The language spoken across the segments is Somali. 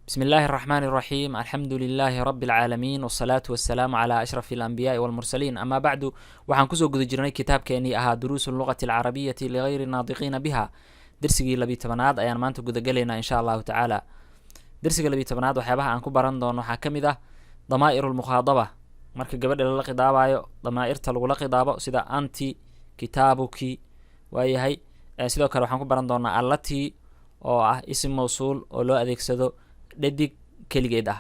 بسم الله الرحمن الرحيم. الحمد لله رب العالمين، والصلاة والسلام على أشرف الأنبياء والمرسلين. أما بعد، waxaan kusoo guda jirnay kitaabkeenii ahaa duruusu luqati alcarabiyati ligayri naadiqiina biha. dersigii 12aad ayaan maanta gudagelaynaa insha allahu tacaala. dersiga 12aad waxyaabaha aan ku baran doono waxaa ka mid ah damaa'iru lmukhaadaba. marka gabadha lala khidaabayo damaa'irta lagula khidaabo sida anti, kitaabuki waayahay. sidoo kale waxaan ku baran doonaa allatii oo ah isim mawsuul oo loo adeegsado dhadig keligeed ah.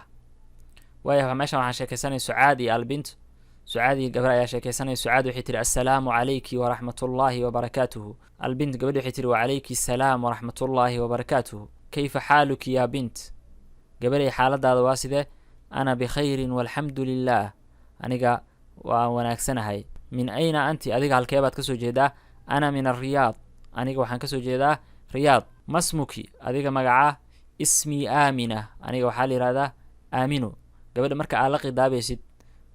waayahay meeshan waxaan sheekaysanay sucaad iyo albint. sucaad iyo gabar ayaa sheekaysanay. sucaad waxay tiri assalaamu calayki waraxmatullaahi wabarakaatuhu. albint gabadhi waxay tiri wacalayki assalaam waraxmatullaahi wabarakaatuhu. kayfa xaaluki yaa bint? gabadhay xaaladaada waa sidee? ana bikhayrin walxamdu lilaah. aniga waan wanaagsanahay. min ayna anti? adiga halkee baad kasoo jeedaa? ana min alriyaad. aniga waxaan kasoo jeedaa riyaad. masmuki? adiga magacaa? ismii aamina. aniga waxaa la yihahdaa aaminu. gabadha marka aad la khidaabaysid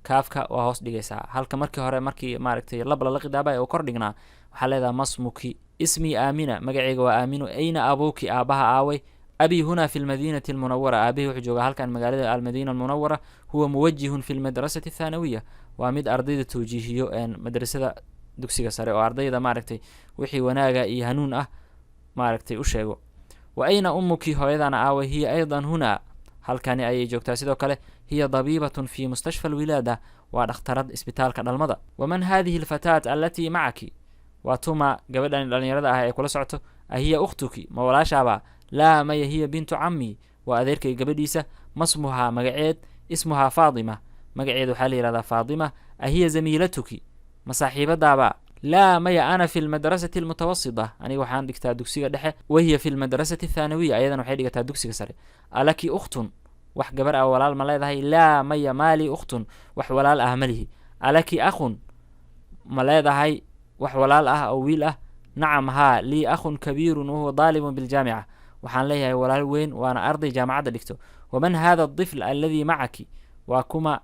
kaafka waa hoos dhigaysaa, halka markii hore markii maaragtay lab lala khidaabay oo kor dhignaa waxaa leedaha masmuki. ismii aamina, magaceyga waa aaminu. ayna abuuki? aabaha aaway? abi huna fi lmadiinati almunawara. aabihi wuxuu joogaa halkan magaalada almadiina almunawara. huwa muwajihun fi lmadrasati athaanawiya. waa mid ardayda tawjiihiyo madrasada dugsiga sare oo ardayda maaragtay wixii wanaaga iyo hanuun ah maaragtay u sheego. wa ayna ummuki? hooyadana aaway? hiya aydan hunaa, halkani ayay joogtaa sidoo kale. hiya dabiibatun fi mustashfa alwilaada. waa dhakhtarad isbitaalka dhalmada. waman hadihi alfataat allatii macaki? waa tuma gabadhan dhallinyarada ah ee kula socoto? ahiya ukhtuki? ma walaashaaba? laa maya, hiya bintu cammi. waa adeerkay gabadhiisa. masmuhaa? magaceed? ismuhaa faadima. magaceed waxaa la yihahdaa faadima. ahiya zamiilatuki? ma saaxiibadaaba? laa maya, ana fi lmadrasati almutawasita. aniga waxaan dhigtaa dugsiga dhexe. wahiya fi lmadrasati athaanawiya. ayadan waxay dhigataa dugsiga sare. alaki ukhtun? wax gabar ah walaal ma leedahay? laa maya, maalii ukhtun? wax walaal ah malihi. alaki akhun? ma leedahay wax walaal ah oo wiil ah? nacam haa, lii akhun kabiirun wahuwa daalibun biljaamica. waxaan leeyahay walaal weyn waana arday jaamacadda dhigto. waman hada adifl alladii macaki? waa kuma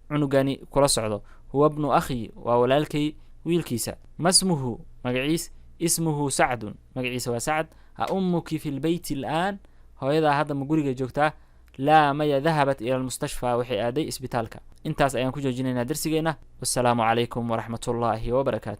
cunugani kula socdo? huwa bnu akhi? waa walaalkay wiilkiisa. masmuhu? magaciis? ismuhu sacdun. magaciisa waa sacd. ha ummuki fi lbeyti alaan? hooyadaa hadda ma guriga joogtaa? laa maya, dahabat ila almustashfaa. waxay aaday isbitaalka. intaas ayaan ku joojinaynaa darsigeena. wassalaamu calaykum waraxmatullaahi wabarakaatu.